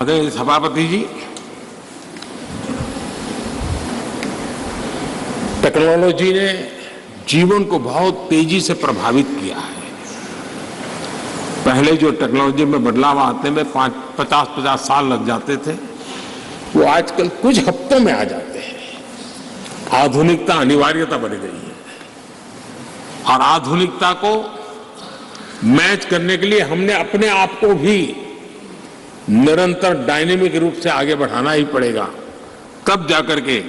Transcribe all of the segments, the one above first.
आदरणीय सभापति जी, टेक्नोलॉजी ने जीवन को बहुत तेजी से प्रभावित किया है। पहले जो टेक्नोलॉजी में बदलाव आते में 50-50 साल लग जाते थे, वो आजकल कुछ हफ्तों में आ जाते हैं। आधुनिकता अनिवार्यता बन गई है और आधुनिकता को मैच करने के लिए हमने अपने आप को भी निरंतर डायनेमिक रूप से आगे बढ़ाना ही पड़ेगा। तब जाकर के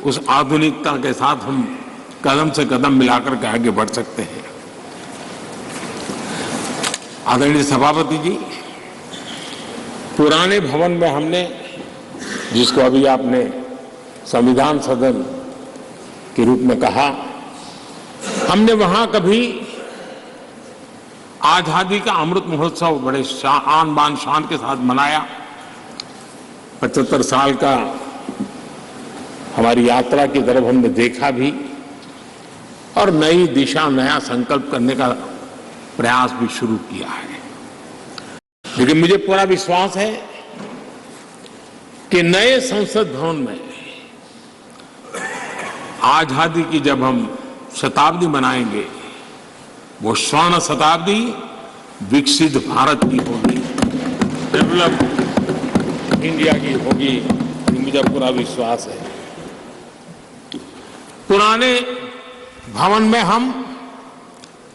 उस आधुनिकता के साथ हम कदम से कदम मिलाकर के आगे बढ़ सकते हैं। आदरणीय सभापति जी, पुराने भवन में हमने, जिसको अभी आपने संविधान सदन के रूप में कहा, हमने वहां कभी आजादी का अमृत महोत्सव बड़े आन बान शान के साथ मनाया। 75 साल का हमारी यात्रा की तरफ हमने देखा भी और नई दिशा, नया संकल्प करने का प्रयास भी शुरू किया है। लेकिन मुझे पूरा विश्वास है कि नए संसद भवन में आजादी की जब हम शताब्दी मनाएंगे, वो स्वर्ण शताब्दी विकसित भारत की होगी, डेवलप्ड इंडिया की होगी, मुझे पूरा विश्वास है। पुराने भवन में हम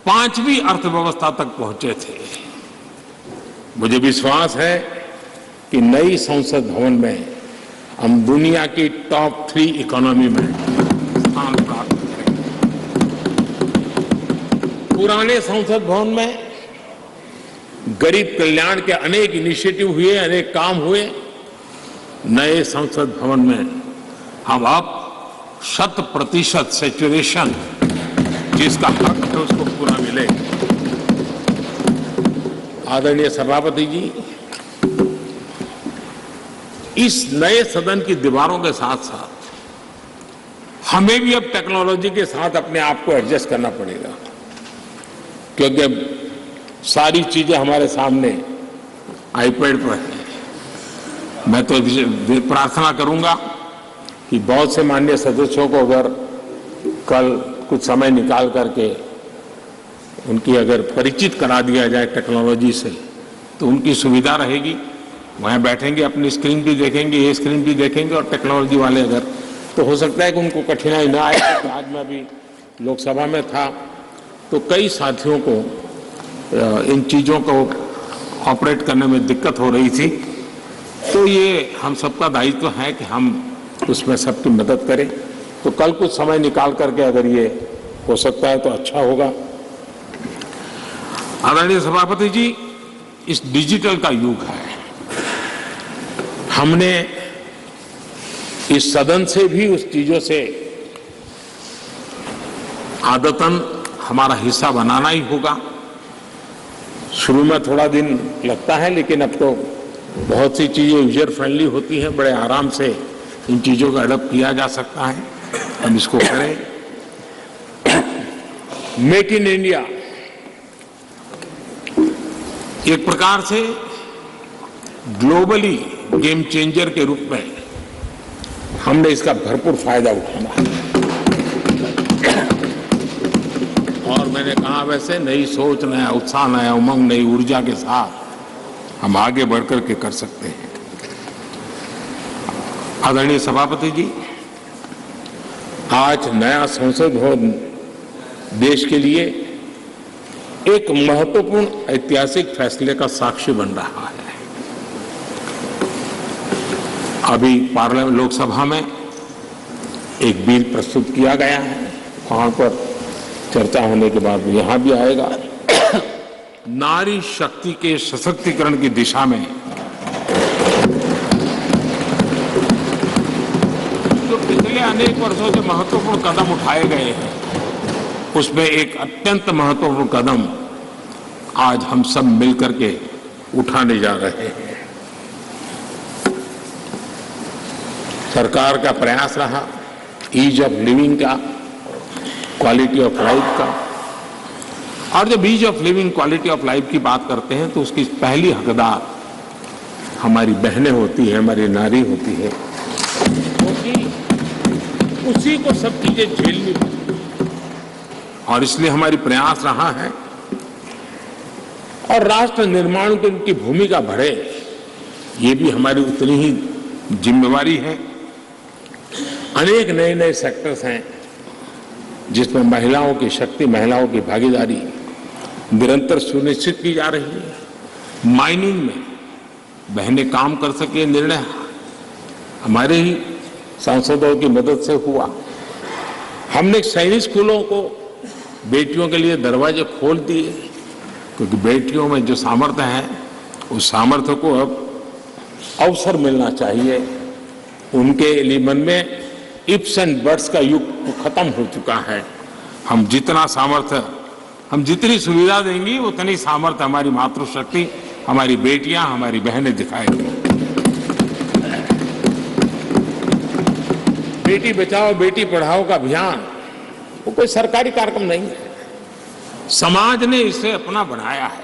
5वीं अर्थव्यवस्था तक पहुंचे थे। मुझे विश्वास है कि नई संसद भवन में हम दुनिया की टॉप 3 इकोनॉमी में स्थान प्राप्त करेंगे। पुराने संसद भवन में गरीब कल्याण के अनेक इनिशिएटिव हुए, अनेक काम हुए। नए संसद भवन में हम अब 100% सैचुरेशन, जिसका हक है उसको पूरा मिले। आदरणीय सभापति जी, इस नए सदन की दीवारों के साथ साथ हमें भी अब टेक्नोलॉजी के साथ अपने आप को एडजस्ट करना पड़ेगा, क्योंकि अब सारी चीजें हमारे सामने आईपैड पर है। मैं तो प्रार्थना करूंगा कि बहुत से माननीय सदस्यों को अगर कल कुछ समय निकाल करके उनकी अगर परिचित करा दिया जाए टेक्नोलॉजी से, तो उनकी सुविधा रहेगी। वहाँ बैठेंगे, अपनी स्क्रीन भी देखेंगे, ये स्क्रीन भी देखेंगे, और टेक्नोलॉजी वाले अगर, तो हो सकता है कि उनको कठिनाई ना आए। तो आज मैं अभी लोकसभा में था तो कई साथियों को इन चीज़ों को ऑपरेट करने में दिक्कत हो रही थी। तो ये हम सबका दायित्व है कि हम उसमें सबकी मदद करें। तो कल कुछ समय निकाल करके अगर ये हो सकता है तो अच्छा होगा। आदरणीय सभापति जी, इस डिजिटल का युग है। हमने इस सदन से भी उस चीजों से आदतन हमारा हिस्सा बनाना ही होगा। शुरू में थोड़ा दिन लगता है, लेकिन अब तो बहुत सी चीजें यूजर फ्रेंडली होती हैं, बड़े आराम से इन चीजों का अडॉप्ट किया जा सकता है। हम इसको करें। मेक इन इंडिया एक प्रकार से ग्लोबली गेम चेंजर के रूप में हमने इसका भरपूर फायदा उठाना है। और मैंने कहा, वैसे नई सोच, नया उत्साह, नया उमंग, नई ऊर्जा के साथ हम आगे बढ़कर के कर सकते हैं। आदरणीय सभापति जी, आज नया संसद भवन देश के लिए एक महत्वपूर्ण ऐतिहासिक फैसले का साक्षी बन रहा है। अभी पार्लियामेंट, लोकसभा में एक बिल प्रस्तुत किया गया है, वहां पर चर्चा होने के बाद यहां भी आएगा। नारी शक्ति के सशक्तिकरण की दिशा में जो पिछले अनेक वर्षों से महत्वपूर्ण कदम उठाए गए हैं, उसमें एक अत्यंत महत्वपूर्ण कदम आज हम सब मिलकर के उठाने जा रहे हैं। सरकार का प्रयास रहा ईज ऑफ लिविंग का, क्वालिटी ऑफ लाइफ का, और जब ease of living, quality of life की बात करते हैं तो उसकी पहली हकदार हमारी बहनें होती हैं, हमारी नारी होती है, क्योंकि उसी को सब चीजें झेलनी पड़ती है। और इसलिए हमारी प्रयास रहा है और राष्ट्र निर्माण की उनकी भूमिका बढ़े, ये भी हमारी उतनी ही जिम्मेवारी है। अनेक नए नए सेक्टर्स हैं जिसमें महिलाओं की शक्ति, महिलाओं की भागीदारी निरंतर सुनिश्चित की जा रही है। माइनिंग में बहनें काम कर सके, निर्णय हमारे ही सांसदों की मदद से हुआ। हमने सैनिक स्कूलों को बेटियों के लिए दरवाजे खोल दिए, क्योंकि बेटियों में जो सामर्थ्य है उस सामर्थ्य को अब अवसर मिलना चाहिए। उनके लिए मन में इफ्स एंड बट्स का युग खत्म हो चुका है। हम जितना सामर्थ्य, हम जितनी सुविधा देंगी उतनी सामर्थ्य हमारी मातृशक्ति, हमारी बेटियां, हमारी बहनें दिखाएंगी। बेटी बचाओ बेटी पढ़ाओ का अभियान वो कोई सरकारी कार्यक्रम नहीं है, समाज ने इसे अपना बनाया है।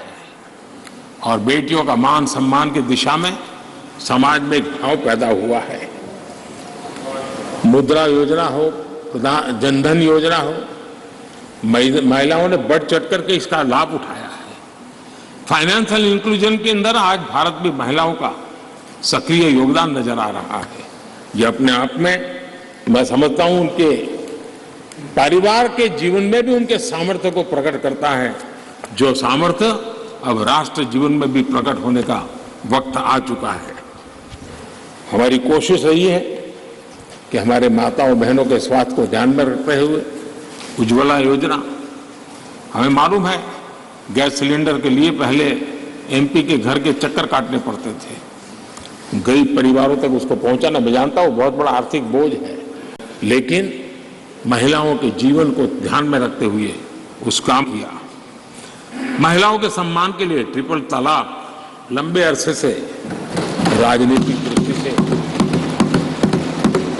और बेटियों का मान सम्मान की दिशा में समाज में एक भाव पैदा हुआ है। मुद्रा योजना हो, जनधन योजना हो, महिलाओं ने बढ़ चढ़ करके इसका लाभ उठाया है। फाइनेंशियल इंक्लूजन के अंदर आज भारत में महिलाओं का सक्रिय योगदान नजर आ रहा है। ये अपने आप में मैं समझता हूं उनके परिवार के जीवन में भी उनके सामर्थ्य को प्रकट करता है, जो सामर्थ्य अब राष्ट्र जीवन में भी प्रकट होने का वक्त आ चुका है। हमारी कोशिश रही है कि हमारे माताओं बहनों के स्वास्थ्य को ध्यान में रखते हुए उज्ज्वला योजना, हमें मालूम है गैस सिलेंडर के लिए पहले एमपी के घर के चक्कर काटने पड़ते थे, गरीब परिवारों तक उसको पहुंचाना, मैं जानता हूं बहुत बड़ा आर्थिक बोझ है, लेकिन महिलाओं के जीवन को ध्यान में रखते हुए उस काम किया। महिलाओं के सम्मान के लिए ट्रिपल तलाक लंबे अरसे से राजनीतिक दृष्टि से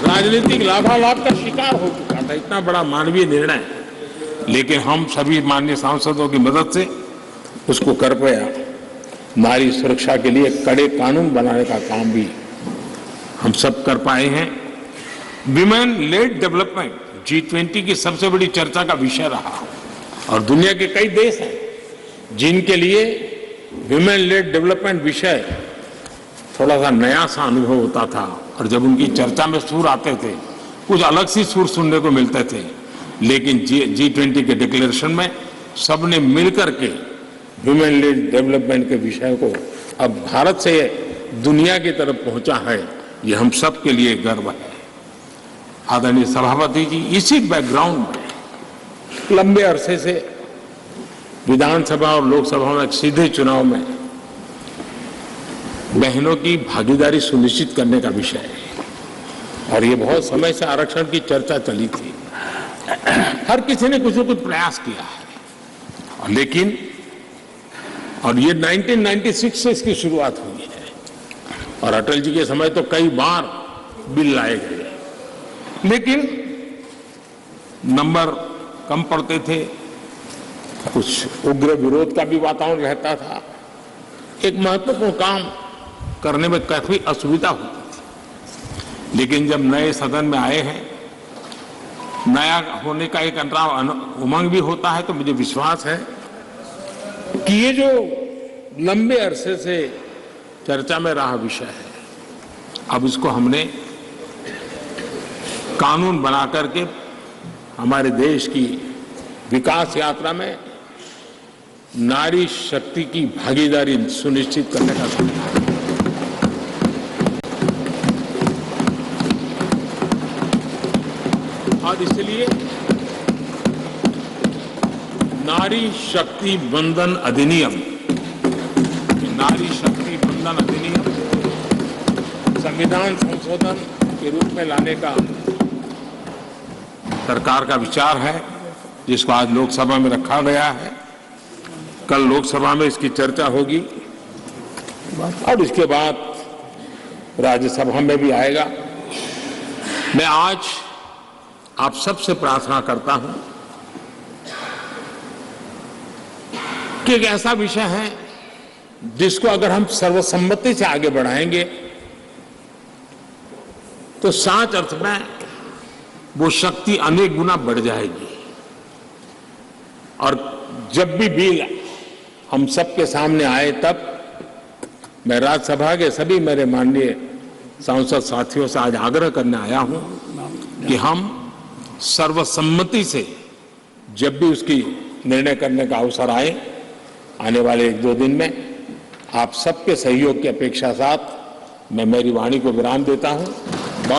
राजनीतिक लाभालाभ का शिकार हो चुका था, इतना बड़ा मानवीय निर्णय, लेकिन हम सभी माननीय सांसदों की मदद से उसको कर पाया। नारी सुरक्षा के लिए कड़े कानून बनाने का काम भी हम सब कर पाए हैं। विमेन लेड डेवलपमेंट G20 की सबसे बड़ी चर्चा का विषय रहा और दुनिया के कई देश हैं जिनके लिए विमेन लेड डेवलपमेंट विषय थोड़ा सा नया सा अनुभव होता था, और जब उनकी चर्चा में सुर आते थे कुछ अलग सी सुर सुनने को मिलते थे। लेकिन G20 के डिक्लेरेशन में सबने मिलकर के विमेन लेड डेवलपमेंट के विषय को अब भारत से दुनिया की तरफ पहुंचा है, ये हम सब के लिए गर्व है। आदरणीय सभापति जी, इसी बैकग्राउंड में लंबे अरसे से विधानसभा और लोकसभा में सीधे चुनाव में बहनों की भागीदारी सुनिश्चित करने का विषय है, और ये बहुत समय से आरक्षण की चर्चा चली थी। हर किसी ने कुछ न कुछ प्रयास किया है, लेकिन और ये 1996 से इसकी शुरुआत हुई है, और अटल जी के समय तो कई बार बिल लाए गए, लेकिन नंबर कम पड़ते थे, कुछ उग्र विरोध का भी वातावरण रहता था, एक महत्वपूर्ण काम करने में काफी असुविधा होती थी। लेकिन जब नए सदन में आए हैं, नया होने का एक उमंग भी होता है, तो मुझे विश्वास है कि ये जो लंबे अरसे से चर्चा में रहा विषय है, अब इसको हमने कानून बना करके हमारे देश की विकास यात्रा में नारी शक्ति की भागीदारी सुनिश्चित करने का समय है। और इसलिए नारी शक्ति बंधन अधिनियम, नारी शक्ति बंधन अधिनियम संविधान संशोधन के रूप में लाने का सरकार का विचार है, जिसको आज लोकसभा में रखा गया है। कल लोकसभा में इसकी चर्चा होगी और इसके बाद राज्यसभा में भी आएगा। मैं आज आप सबसे प्रार्थना करता हूं कि एक ऐसा विषय है जिसको अगर हम सर्वसम्मति से आगे बढ़ाएंगे तो सच अर्थ में वो शक्ति अनेक गुना बढ़ जाएगी। और जब भी बिल हम सबके सामने आए तब मैं राज्यसभा के सभी मेरे माननीय सांसद साथियों से आज आग्रह करने आया हूं कि हम सर्वसम्मति से जब भी उसकी निर्णय करने का अवसर आए, आने वाले 1-2 दिन में आप सबके सहयोग की अपेक्षा साथ मैं मेरी वाणी को विराम देता हूं।